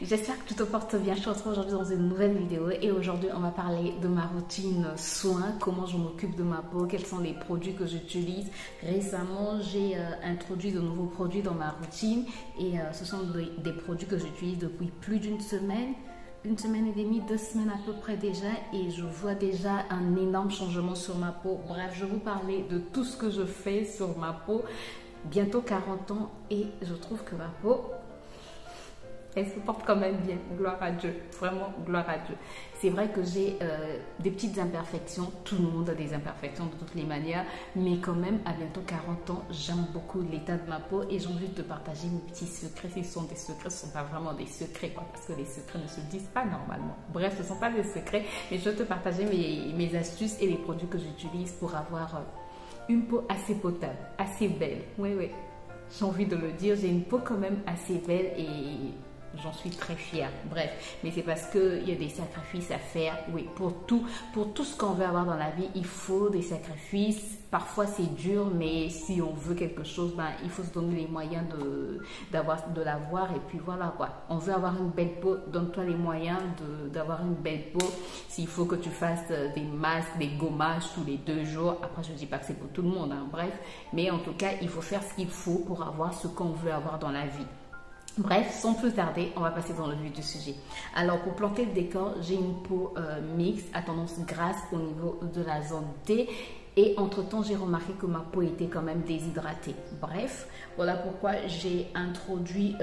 J'espère que tu te portes bien. Je te retrouve aujourd'hui dans une nouvelle vidéo et aujourd'hui on va parler de ma routine soins, comment je m'occupe de ma peau, quels sont les produits que j'utilise. Récemment j'ai introduit de nouveaux produits dans ma routine et ce sont des produits que j'utilise depuis plus d'une semaine. Une semaine et demie, 2 semaines à peu près déjà et je vois déjà un énorme changement sur ma peau. Bref, je vais vous parler de tout ce que je fais sur ma peau. Bientôt 40 ans et je trouve que ma peau, elle se porte quand même bien, gloire à Dieu, vraiment gloire à Dieu. C'est vrai que j'ai des petites imperfections, tout le monde a des imperfections de toutes les manières, mais quand même à bientôt 40 ans, j'aime beaucoup l'état de ma peau et j'ai envie de te partager mes petits secrets. Ce sont des secrets, ce ne sont pas vraiment des secrets, quoi, parce que les secrets ne se disent pas normalement. Bref, ce ne sont pas des secrets, mais je vais te partager mes astuces et les produits que j'utilise pour avoir une peau assez potable, assez belle. Oui, oui, j'ai envie de le dire, j'ai une peau quand même assez belle et j'en suis très fière. Bref, mais c'est parce qu'il y a des sacrifices à faire. Oui, pour tout ce qu'on veut avoir dans la vie, il faut des sacrifices. Parfois, c'est dur, mais si on veut quelque chose, ben, il faut se donner les moyens de l'avoir. Et puis voilà quoi. On veut avoir une belle peau, donne-toi les moyens d'avoir une belle peau. S'il faut que tu fasses des masques, des gommages tous les 2 jours. Après, je ne dis pas que c'est pour tout le monde, hein, bref. Mais en tout cas, il faut faire ce qu'il faut pour avoir ce qu'on veut avoir dans la vie. Bref, sans plus tarder, on va passer dans le vif du sujet. Alors, pour planter le décor, j'ai une peau mixte à tendance grasse au niveau de la zone T. Et entre-temps, j'ai remarqué que ma peau était quand même déshydratée. Bref, voilà pourquoi j'ai introduit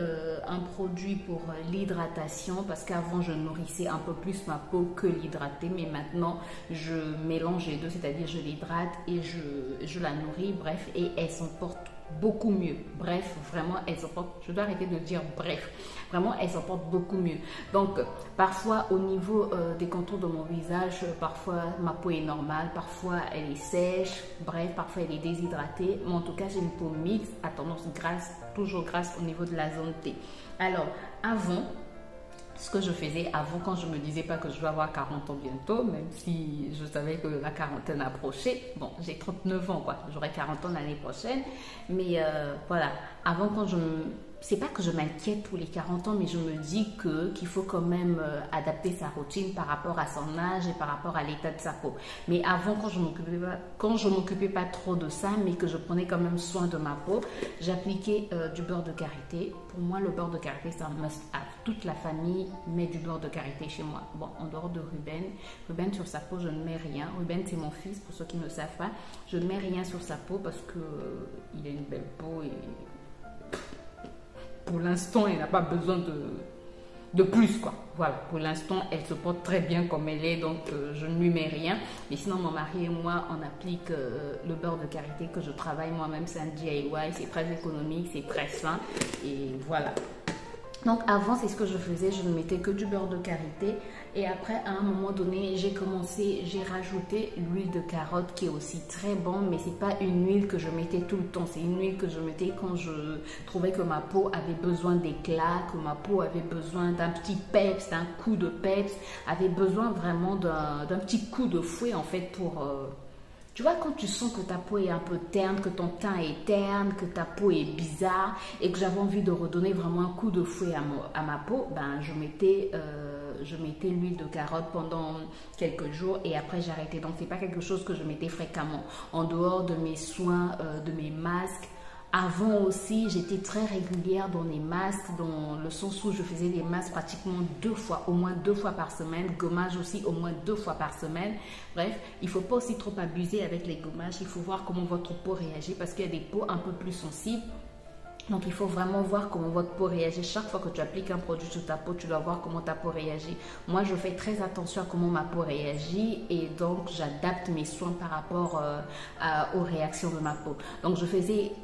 un produit pour l'hydratation. Parce qu'avant, je nourrissais un peu plus ma peau que l'hydrater. Mais maintenant, je mélange les deux, c'est-à-dire je l'hydrate et je la nourris. Bref, et elle s'en porte beaucoup mieux. Bref, vraiment, elle s'en porte, je dois arrêter de dire bref, vraiment, elle s'en porte beaucoup mieux. Donc, parfois, au niveau des contours de mon visage, parfois, ma peau est normale, parfois, elle est sèche, bref, parfois, elle est déshydratée, mais en tout cas, j'ai une peau mixte à tendance grasse, toujours grasse au niveau de la zone T. Alors, avant, ce que je faisais avant, quand je me disais pas que je vais avoir 40 ans bientôt, même si je savais que la quarantaine approchait. Bon, j'ai 39 ans, quoi. J'aurai 40 ans l'année prochaine. Mais voilà, avant, c'est pas que je m'inquiète pour les 40 ans, mais je me dis qu'il faut quand même adapter sa routine par rapport à son âge et par rapport à l'état de sa peau. Mais avant, quand je m'occupais pas trop de ça, mais que je prenais quand même soin de ma peau, j'appliquais du beurre de karité. Pour moi, le beurre de karité, c'est un must-have. Toute la famille met du beurre de karité chez moi. Bon, en dehors de Ruben. Ruben, sur sa peau, je ne mets rien. Ruben, c'est mon fils, pour ceux qui ne savent pas. Je ne mets rien sur sa peau parce que il a une belle peau et pour l'instant, elle n'a pas besoin de plus, quoi. Voilà, pour l'instant, elle se porte très bien comme elle est, donc je ne lui mets rien. Mais sinon, mon mari et moi, on applique le beurre de karité que je travaille moi-même. C'est un DIY, c'est très économique, c'est très sain. Et voilà. Donc avant, c'est ce que je faisais, je ne mettais que du beurre de karité et après à un moment donné, j'ai rajouté l'huile de carotte qui est aussi très bon, mais c'est pas une huile que je mettais tout le temps, c'est une huile que je mettais quand je trouvais que ma peau avait besoin d'éclat, que ma peau avait besoin d'un petit peps, d'un coup de peps, avait besoin vraiment d'un petit coup de fouet en fait pour... Tu vois, quand tu sens que ta peau est un peu terne, que ton teint est terne, que ta peau est bizarre et que j'avais envie de redonner vraiment un coup de fouet à ma peau, ben, je mettais l'huile de carotte pendant quelques jours et après j'arrêtais. Donc, ce n'est pas quelque chose que je mettais fréquemment. En dehors de mes soins, de mes masques, avant aussi, j'étais très régulière dans les masques, dans le sens où je faisais des masques pratiquement au moins deux fois par semaine, gommage aussi au moins 2 fois par semaine. Bref, il ne faut pas aussi trop abuser avec les gommages, il faut voir comment votre peau réagit parce qu'il y a des peaux un peu plus sensibles. Donc, il faut vraiment voir comment votre peau réagit. Chaque fois que tu appliques un produit sur ta peau, tu dois voir comment ta peau réagit. Moi, je fais très attention à comment ma peau réagit et donc, j'adapte mes soins par rapport aux réactions de ma peau. Donc,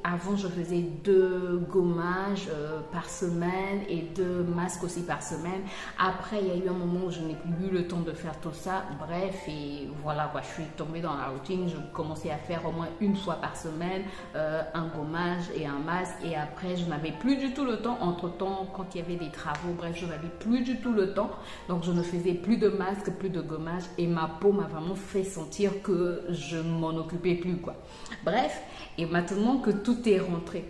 avant, je faisais 2 gommages par semaine et 2 masques aussi par semaine. Après, il y a eu un moment où je n'ai plus eu le temps de faire tout ça. Bref, et voilà, je suis tombée dans la routine. Je commençais à faire au moins 1 fois par semaine un gommage et un masque et après, je n'avais plus du tout le temps. Entre-temps, quand il y avait des travaux, bref, je n'avais plus du tout le temps. Donc, je ne faisais plus de masque, plus de gommage. Et ma peau m'a vraiment fait sentir que je ne m'en occupais plus, quoi. Bref, et maintenant que tout est rentré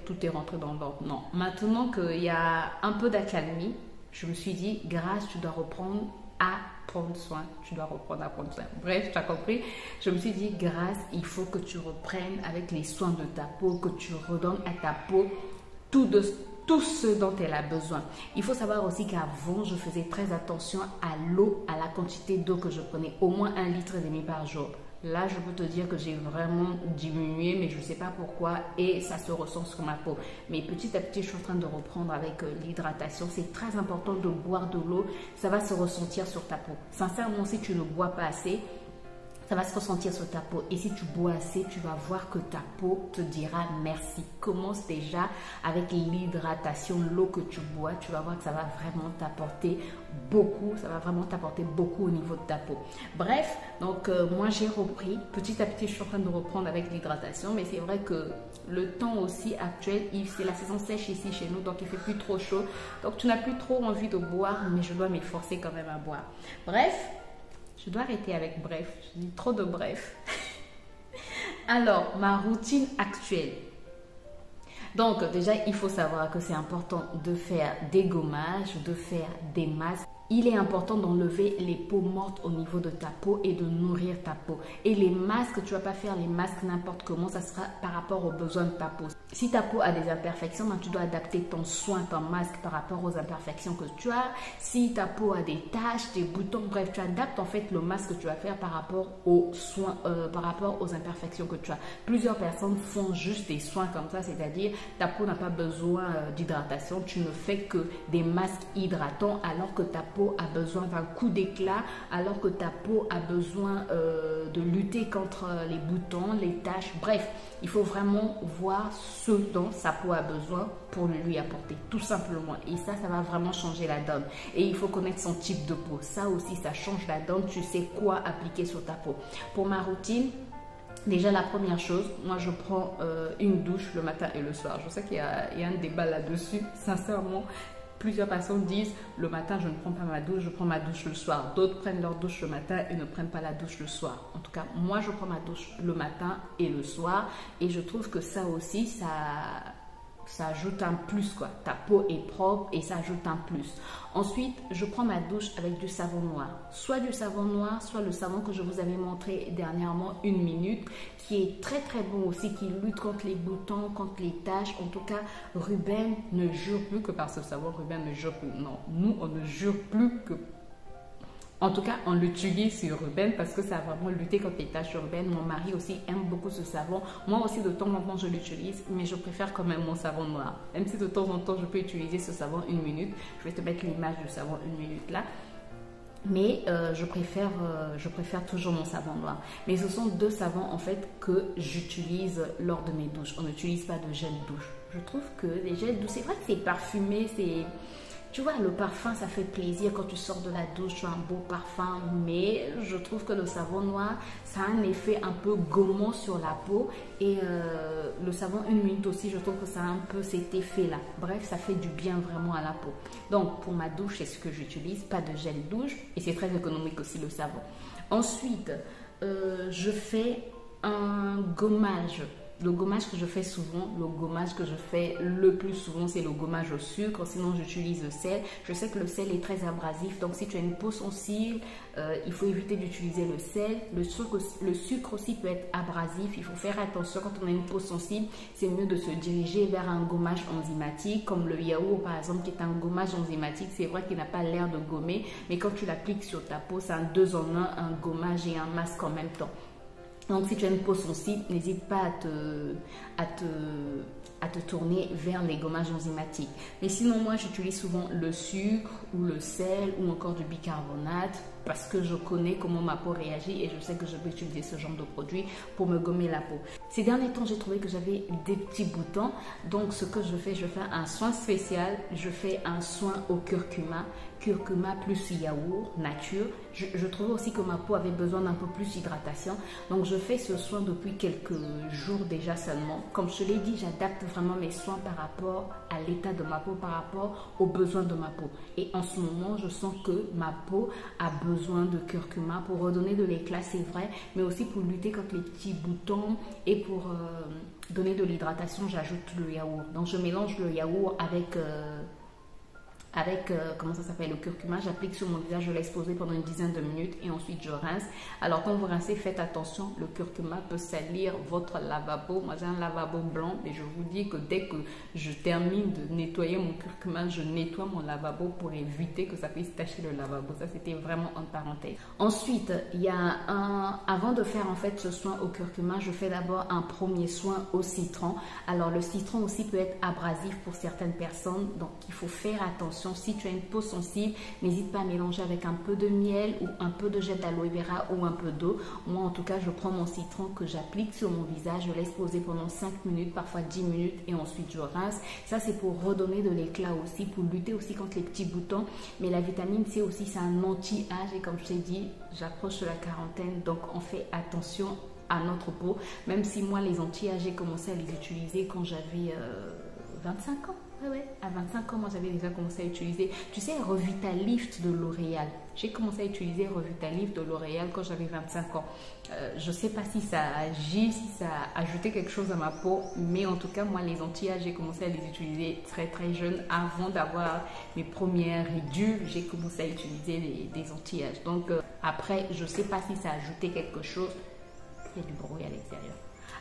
dans l'ordre, non. Maintenant qu'il y a un peu d'accalmie, Je me suis dit, Grâce, tu dois reprendre à prendre soin. Tu dois reprendre à prendre soin. Bref, tu as compris. Je me suis dit, Grâce, il faut que tu reprennes avec les soins de ta peau, que tu redonnes à ta peau tout ce dont elle a besoin. Il faut savoir aussi qu'avant, je faisais très attention à l'eau, à la quantité d'eau que je prenais, au moins 1,5 litre par jour. Là, je peux te dire que j'ai vraiment diminué, mais je ne sais pas pourquoi et ça se ressent sur ma peau. Mais petit à petit, je suis en train de reprendre avec l'hydratation. C'est très important de boire de l'eau. Ça va se ressentir sur ta peau. Sincèrement, si tu ne bois pas assez, ça va se ressentir sur ta peau. Et si tu bois assez, tu vas voir que ta peau te dira merci. Commence déjà avec l'hydratation, l'eau que tu bois. Tu vas voir que ça va vraiment t'apporter beaucoup. Ça va vraiment t'apporter beaucoup au niveau de ta peau. Bref, donc moi j'ai repris. Petit à petit, je suis en train de reprendre avec l'hydratation. Mais c'est vrai que le temps aussi actuel, c'est la saison sèche ici chez nous. Donc il fait plus trop chaud. Donc tu n'as plus trop envie de boire. Mais je dois m'efforcer quand même à boire. Bref. Je dois arrêter avec bref, je dis trop de bref. Alors, ma routine actuelle. Donc, déjà, il faut savoir que c'est important de faire des gommages, de faire des masques. Il est important d'enlever les peaux mortes au niveau de ta peau et de nourrir ta peau. Et les masques, tu ne vas pas faire les masques n'importe comment, ça sera par rapport aux besoins de ta peau. Si ta peau a des imperfections, ben, tu dois adapter ton soin, ton masque par rapport aux imperfections que tu as. Si ta peau a des taches, des boutons, bref, tu adaptes en fait le masque que tu vas faire par rapport aux soins, par rapport aux imperfections que tu as. Plusieurs personnes font juste des soins comme ça, c'est-à-dire ta peau n'a pas besoin d'hydratation, tu ne fais que des masques hydratants alors que ta peau a besoin d'un coup d'éclat, alors que ta peau a besoin de lutter contre les boutons, les taches, bref, il faut vraiment voir ce dont sa peau a besoin pour le lui apporter, tout simplement. Et ça va vraiment changer la donne. Et il faut connaître son type de peau. Ça aussi, ça change la donne. Tu sais quoi appliquer sur ta peau. Pour ma routine, déjà la première chose, moi je prends une douche le matin et le soir. Je sais qu'il y a un débat là-dessus, sincèrement. Plusieurs personnes disent le matin je ne prends pas ma douche, je prends ma douche le soir. D'autres prennent leur douche le matin et ne prennent pas la douche le soir. En tout cas, moi je prends ma douche le matin et le soir. Et je trouve que ça aussi, ça ajoute un plus quoi. Ta peau est propre et ça ajoute un plus. Ensuite, je prends ma douche avec du savon noir. Soit du savon noir, soit le savon que je vous avais montré dernièrement, 1 minute, qui est très très bon aussi, qui lutte contre les boutons, contre les taches. En tout cas, Ruben ne jure plus que par ce savon. Ruben ne jure plus. Non, nous on ne jure plus que... En tout cas, on l'utilise sur Ruben parce que ça a vraiment lutté contre les taches sur Ruben. Mon mari aussi aime beaucoup ce savon. Moi aussi, de temps en temps, je l'utilise, mais je préfère quand même mon savon noir. Même si de temps en temps, je peux utiliser ce savon 1 minute. Je vais te mettre l'image du savon 1 minute là. Mais je préfère toujours mon savon noir. Mais ce sont 2 savons en fait que j'utilise lors de mes douches. On n'utilise pas de gel douche. Je trouve que les gels douche, c'est vrai que c'est parfumé, c'est... Tu vois, le parfum, ça fait plaisir quand tu sors de la douche, tu as un beau parfum. Mais je trouve que le savon noir, ça a un effet un peu gommant sur la peau. Et le savon 1 minute aussi, je trouve que ça a un peu cet effet-là. Bref, ça fait du bien vraiment à la peau. Donc, pour ma douche, c'est ce que j'utilise. Pas de gel douche. Et c'est très économique aussi, le savon. Ensuite, je fais un gommage. Le gommage que je fais souvent, le gommage que je fais le plus souvent, c'est le gommage au sucre. Sinon, j'utilise le sel. Je sais que le sel est très abrasif. Donc, si tu as une peau sensible, il faut éviter d'utiliser le sel. Le sucre aussi peut être abrasif. Il faut faire attention quand on a une peau sensible. C'est mieux de se diriger vers un gommage enzymatique, comme le yaourt, par exemple, qui est un gommage enzymatique. C'est vrai qu'il n'a pas l'air de gommer, mais quand tu l'appliques sur ta peau, c'est un 2 en 1, un gommage et un masque en même temps. Donc, si tu as une peau sensible, n'hésite pas à te tourner vers les gommages enzymatiques. Mais sinon, moi, j'utilise souvent le sucre ou le sel ou encore du bicarbonate parce que je connais comment ma peau réagit et je sais que je peux utiliser ce genre de produit pour me gommer la peau. Ces derniers temps, j'ai trouvé que j'avais des petits boutons. Donc, ce que je fais un soin spécial. Je fais un soin au curcuma plus yaourt nature. Je trouvais aussi que ma peau avait besoin d'un peu plus d'hydratation. Donc, je fais ce soin depuis quelques jours déjà seulement. Comme je te l'ai dit, j'adapte vraiment mes soins par rapport à l'état de ma peau, par rapport aux besoins de ma peau. Et en ce moment, je sens que ma peau a besoin de curcuma pour redonner de l'éclat, c'est vrai, mais aussi pour lutter contre les petits boutons et pour donner de l'hydratation, j'ajoute le yaourt. Donc, je mélange le yaourt avec, comment ça s'appelle, le curcuma. J'applique sur mon visage, je laisse poser pendant une dizaine de minutes et ensuite je rince. Alors quand vous rincez, faites attention, le curcuma peut salir votre lavabo. Moi j'ai un lavabo blanc, mais je vous dis que dès que je termine de nettoyer mon curcuma, je nettoie mon lavabo pour éviter que ça puisse tacher le lavabo. Ça c'était vraiment en parenthèse. Ensuite, il y a avant de faire en fait ce soin au curcuma, je fais d'abord un premier soin au citron. Alors le citron aussi peut être abrasif pour certaines personnes, donc il faut faire attention. Si tu as une peau sensible, n'hésite pas à mélanger avec un peu de miel ou un peu de gel d'aloe vera ou un peu d'eau. Moi en tout cas, je prends mon citron que j'applique sur mon visage, je laisse poser pendant 5 minutes, parfois 10 minutes et ensuite je rince. Ça c'est pour redonner de l'éclat aussi, pour lutter aussi contre les petits boutons. Mais la vitamine C aussi c'est un anti-âge et comme je t'ai dit, j'approche de la quarantaine, donc on fait attention à notre peau. Même si moi les anti-âge, j'ai commencé à les utiliser quand j'avais 25 ans. Ouais, à 25 ans, moi j'avais déjà commencé à utiliser, tu sais, Revitalift de L'Oréal. J'ai commencé à utiliser Revitalift de L'Oréal quand j'avais 25 ans. Je ne sais pas si ça agit, si ça a ajouté quelque chose à ma peau, mais en tout cas, moi, les anti-âge, j'ai commencé à les utiliser très très jeune. Avant d'avoir mes premières ridules, j'ai commencé à utiliser des anti-âge. Donc après, je ne sais pas si ça a ajouté quelque chose. Il y a du bruit à l'extérieur.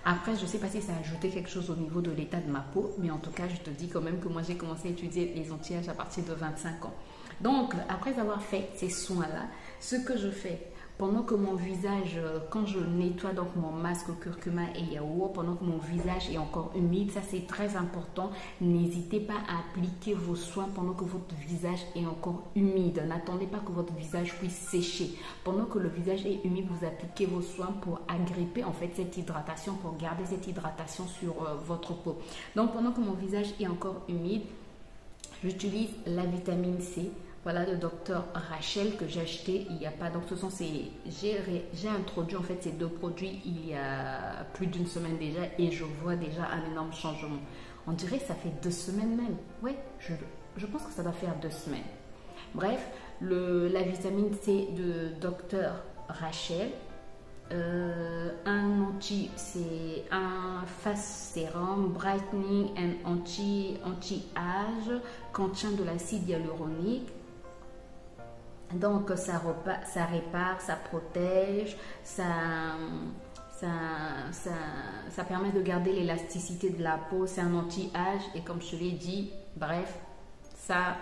Après, je ne sais pas si ça a ajouté quelque chose au niveau de l'état de ma peau, mais en tout cas, je te dis quand même que moi, j'ai commencé à utiliser les anti-âge à partir de 25 ans. Donc, après avoir fait ces soins-là, ce que je fais pendant que mon visage, quand je nettoie donc mon masque au curcuma et yaourt, pendant que mon visage est encore humide, ça c'est très important. N'hésitez pas à appliquer vos soins pendant que votre visage est encore humide. N'attendez pas que votre visage puisse sécher. Pendant que le visage est humide, vous appliquez vos soins pour agripper en fait cette hydratation, pour garder cette hydratation sur votre peau. Donc pendant que mon visage est encore humide, j'utilise la vitamine C. Voilà le docteur Rachel que j'ai acheté il n'y a pas. Donc ce sont j'ai introduit en fait ces deux produits il y a plus d'une semaine déjà et je vois déjà un énorme changement. On dirait que ça fait 2 semaines même. Ouais, je pense que ça doit faire 2 semaines. Bref, la vitamine C de docteur Rachel. C'est un face sérum brightening and anti-âge contient de l'acide hyaluronique. Donc ça répare, ça protège, ça permet de garder l'élasticité de la peau, c'est un anti-âge et comme je te l'ai dit, bref, ça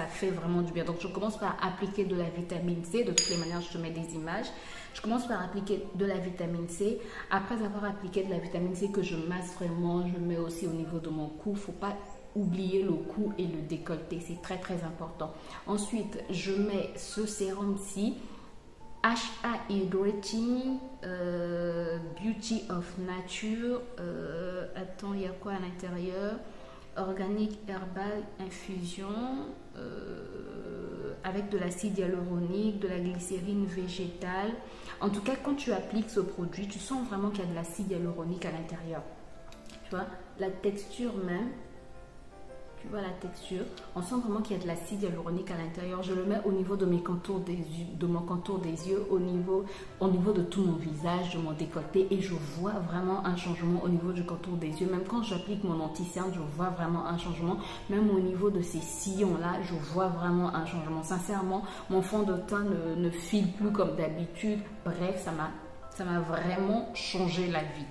fait vraiment du bien. Donc je commence par appliquer de la vitamine C. De toutes les manières, je te mets des images. Je commence par appliquer de la vitamine C. Après avoir appliqué de la vitamine C que je masse vraiment, je mets aussi au niveau de mon cou. Il ne faut pas oublier le cou et le décolleté, c'est très très important. Ensuite, je mets ce sérum-ci, HA Hydrating Beauty of Nature. Attends, il y a quoi à l'intérieur? Organique herbal infusion avec de l'acide hyaluronique, de la glycérine végétale. En tout cas, quand tu appliques ce produit, tu sens vraiment qu'il y a de l'acide hyaluronique à l'intérieur. Tu vois, la texture même. Tu vois la texture, on sent vraiment qu'il y a de l'acide hyaluronique à l'intérieur. Je le mets au niveau de mes contours des yeux, de mon contour des yeux, au niveau de tout mon visage, de mon décolleté, et je vois vraiment un changement au niveau du contour des yeux. Même quand j'applique mon anti-cerne, je vois vraiment un changement. Même au niveau de ces sillons là, je vois vraiment un changement. Sincèrement, mon fond de teint ne file plus comme d'habitude. Bref, ça m'a vraiment changé la vie.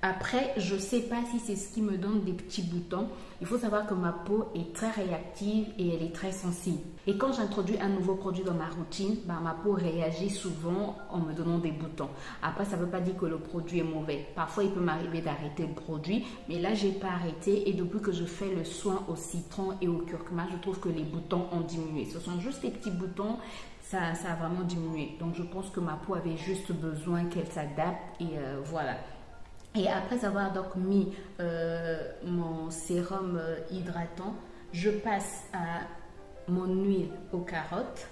Après, je ne sais pas si c'est ce qui me donne des petits boutons. Il faut savoir que ma peau est très réactive et elle est très sensible. Et quand j'introduis un nouveau produit dans ma routine, ma peau réagit souvent en me donnant des boutons. Après, ça ne veut pas dire que le produit est mauvais. Parfois, il peut m'arriver d'arrêter le produit, mais là, je n'ai pas arrêté. Et depuis que je fais le soin au citron et au curcuma, je trouve que les boutons ont diminué. Ce sont juste des petits boutons. Ça a vraiment diminué. Donc, je pense que ma peau avait juste besoin qu'elle s'adapte et voilà. Et après avoir donc mis mon sérum hydratant, je passe à mon huile aux carottes.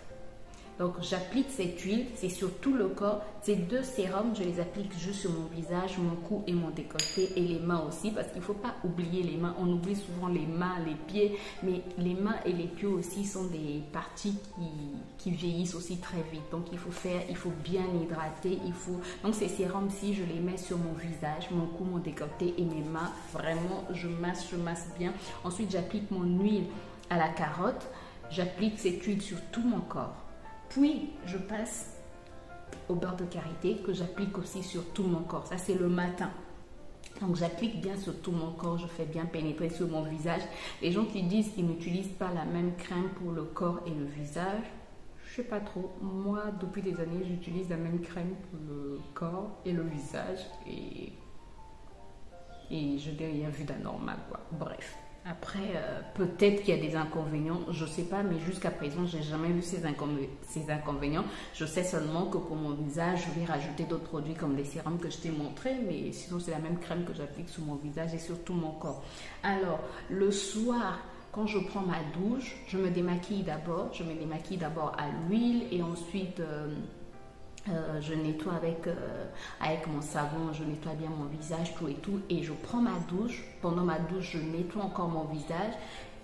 Donc j'applique cette huile, c'est sur tout le corps. Ces 2 sérums, je les applique juste sur mon visage, mon cou et mon décolleté et les mains aussi. Parce qu'il ne faut pas oublier les mains. On oublie souvent les mains, les pieds. Mais les mains et les pieds aussi sont des parties qui vieillissent aussi très vite. Donc il faut bien hydrater. Donc ces sérums-ci, je les mets sur mon visage, mon cou, mon décolleté et mes mains. Vraiment, je masse bien. Ensuite, j'applique mon huile à la carotte. j'applique cette huile sur tout mon corps. Puis, je passe au beurre de karité que j'applique aussi sur tout mon corps. Ça, c'est le matin. Donc, j'applique bien sur tout mon corps. Je fais bien pénétrer sur mon visage. Les gens qui disent qu'ils n'utilisent pas la même crème pour le corps et le visage, je sais pas trop. Moi, depuis des années, j'utilise la même crème pour le corps et le visage. Et je n'ai rien vu d'anormal, quoi. Bref. Après, peut-être qu'il y a des inconvénients, je ne sais pas, mais jusqu'à présent, je n'ai jamais vu ces inconvénients. Je sais seulement que pour mon visage, je vais rajouter d'autres produits comme les sérums que je t'ai montré, mais sinon, c'est la même crème que j'applique sur mon visage et sur tout mon corps. Alors, le soir, quand je prends ma douche, je me démaquille d'abord. Je me démaquille d'abord à l'huile et ensuite... je nettoie avec mon savon, je nettoie bien mon visage, tout et tout. Et je prends ma douche. Pendant ma douche, je nettoie encore mon visage.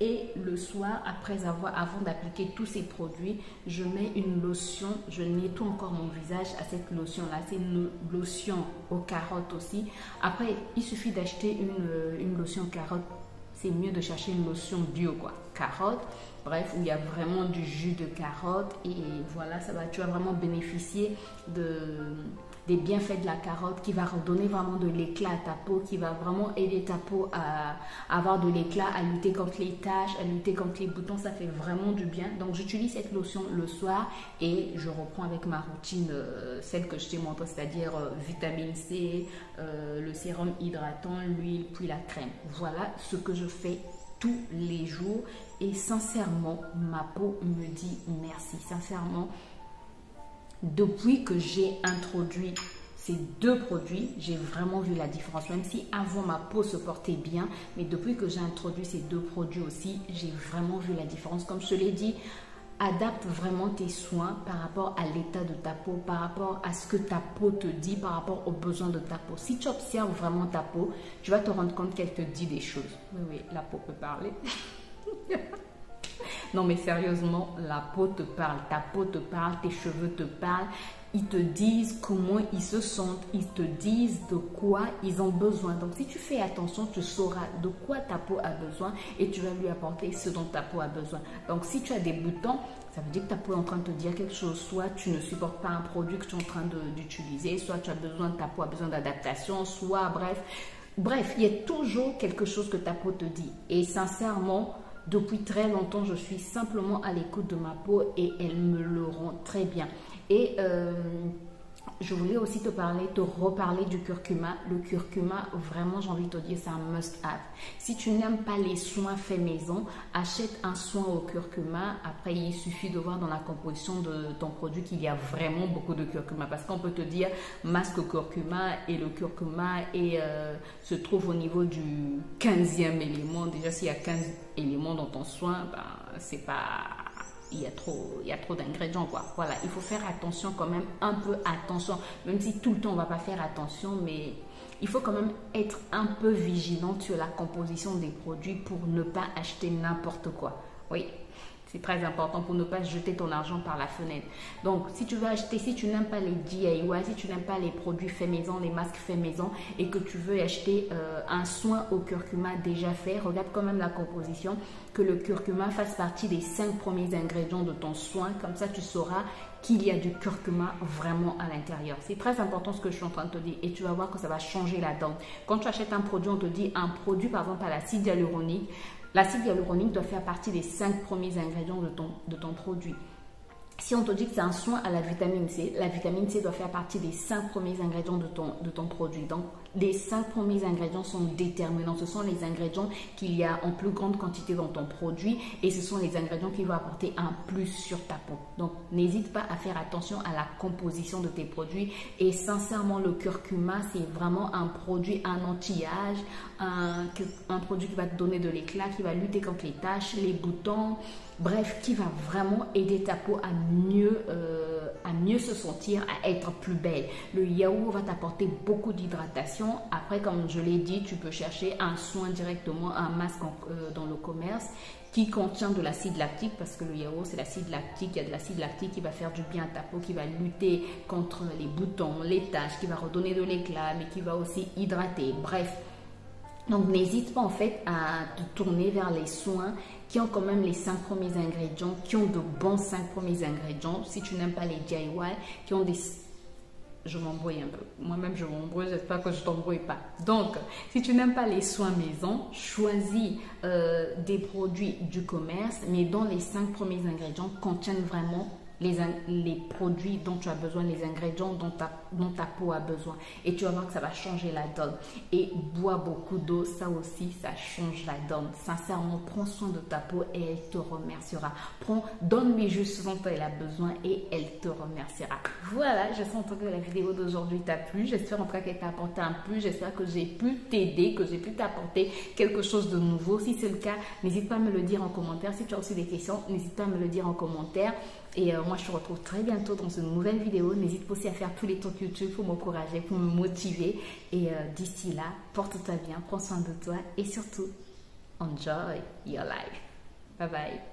Et le soir, avant d'appliquer tous ces produits, je mets une lotion. Je nettoie encore mon visage à cette lotion-là. C'est une lotion aux carottes aussi. Après, il suffit d'acheter une lotion carotte. C'est mieux de chercher une lotion bio, quoi. Carotte. Bref, où il y a vraiment du jus de carotte et voilà, tu vas vraiment bénéficier des bienfaits de la carotte qui va redonner vraiment de l'éclat à ta peau, qui va vraiment aider ta peau à avoir de l'éclat, à lutter contre les taches, à lutter contre les boutons. Ça fait vraiment du bien. Donc, j'utilise cette lotion le soir et je reprends avec ma routine, celle que je t'ai montrée, c'est-à-dire vitamine C, le sérum hydratant, l'huile, puis la crème. Voilà ce que je fais tous les jours et sincèrement ma peau me dit merci. Sincèrement, depuis que j'ai introduit ces deux produits, j'ai vraiment vu la différence, même si avant ma peau se portait bien, mais depuis que j'ai introduit ces deux produits aussi, j'ai vraiment vu la différence. Comme je te l'ai dit, adapte vraiment tes soins par rapport à l'état de ta peau, par rapport à ce que ta peau te dit, par rapport aux besoins de ta peau. Si tu observes vraiment ta peau, tu vas te rendre compte qu'elle te dit des choses. Oui, oui, la peau peut parler. Non, mais sérieusement, la peau te parle, ta peau te parle, tes cheveux te parlent. Ils te disent comment ils se sentent, ils te disent de quoi ils ont besoin. Donc, si tu fais attention, tu sauras de quoi ta peau a besoin et tu vas lui apporter ce dont ta peau a besoin. Donc, si tu as des boutons, ça veut dire que ta peau est en train de te dire quelque chose. Soit tu ne supportes pas un produit que tu es en train d'utiliser, soit ta peau a besoin d'adaptation, soit bref, il y a toujours quelque chose que ta peau te dit. Et sincèrement, depuis très longtemps, je suis simplement à l'écoute de ma peau et elle me le rend très bien. Et je voulais aussi te reparler du curcuma. Le curcuma, vraiment, j'ai envie de te dire, c'est un must-have. Si tu n'aimes pas les soins faits maison, achète un soin au curcuma. Après, il suffit de voir dans la composition de ton produit qu'il y a vraiment beaucoup de curcuma. Parce qu'on peut te dire masque curcuma et le curcuma se trouve au niveau du 15e élément. Déjà, s'il y a 15 éléments dans ton soin, ben, c'est pas... Il y a trop d'ingrédients, quoi. Voilà, il faut faire attention quand même, un peu attention. Même si tout le temps, on ne va pas faire attention, mais il faut quand même être un peu vigilant sur la composition des produits pour ne pas acheter n'importe quoi. Oui, c'est très important pour ne pas jeter ton argent par la fenêtre. Donc, si tu veux acheter, si tu n'aimes pas les DIY, si tu n'aimes pas les produits faits maison, les masques faits maison et que tu veux acheter un soin au curcuma déjà fait, regarde quand même la composition, que le curcuma fasse partie des 5 premiers ingrédients de ton soin. Comme ça, tu sauras qu'il y a du curcuma vraiment à l'intérieur. C'est très important ce que je suis en train de te dire et tu vas voir que ça va changer la donne. Quand tu achètes un produit, on te dit un produit, par exemple, à l'acide hyaluronique. L'acide hyaluronique doit faire partie des 5 premiers ingrédients de ton produit. Si on te dit que c'est un soin à la vitamine C doit faire partie des 5 premiers ingrédients de ton produit. Donc, les 5 premiers ingrédients sont déterminants. Ce sont les ingrédients qu'il y a en plus grande quantité dans ton produit et ce sont les ingrédients qui vont apporter un plus sur ta peau. Donc, n'hésite pas à faire attention à la composition de tes produits. Et sincèrement, le curcuma, c'est vraiment un produit, un anti-âge, un produit qui va te donner de l'éclat, qui va lutter contre les taches, les boutons. Bref, qui va vraiment aider ta peau à mieux se sentir, à être plus belle. Le yaourt va t'apporter beaucoup d'hydratation. Après, comme je l'ai dit, tu peux chercher un soin directement, un masque dans le commerce qui contient de l'acide lactique parce que le yaourt, c'est l'acide lactique. Il y a de l'acide lactique qui va faire du bien à ta peau, qui va lutter contre les boutons, les taches, qui va redonner de l'éclat, mais qui va aussi hydrater. Bref. Donc, n'hésite pas en fait à te tourner vers les soins qui ont quand même les 5 premiers ingrédients, qui ont de bons 5 premiers ingrédients. Si tu n'aimes pas les DIY, qui ont des... Je m'embrouille un peu. Moi-même, je m'embrouille. J'espère que je ne t'embrouille pas. Donc, si tu n'aimes pas les soins maison, choisis des produits du commerce, mais dont les 5 premiers ingrédients contiennent vraiment les produits dont tu as besoin, les ingrédients dont ta peau a besoin. Et tu vas voir que ça va changer la donne. Et bois beaucoup d'eau, ça aussi, ça change la donne. Sincèrement, prends soin de ta peau et elle te remerciera. Donne-lui juste ce dont elle a besoin et elle te remerciera. Voilà, j'espère en tout cas que la vidéo d'aujourd'hui t'a plu. J'espère en tout cas qu'elle t'a apporté un plus. J'espère que j'ai pu t'aider, que j'ai pu t'apporter quelque chose de nouveau. Si c'est le cas, n'hésite pas à me le dire en commentaire. Si tu as aussi des questions, n'hésite pas à me le dire en commentaire. Et moi, je te retrouve très bientôt dans une nouvelle vidéo. N'hésite pas aussi à faire tous les trucs YouTube pour m'encourager, pour me motiver. Et d'ici là, porte-toi bien, prends soin de toi et surtout, enjoy your life. Bye bye.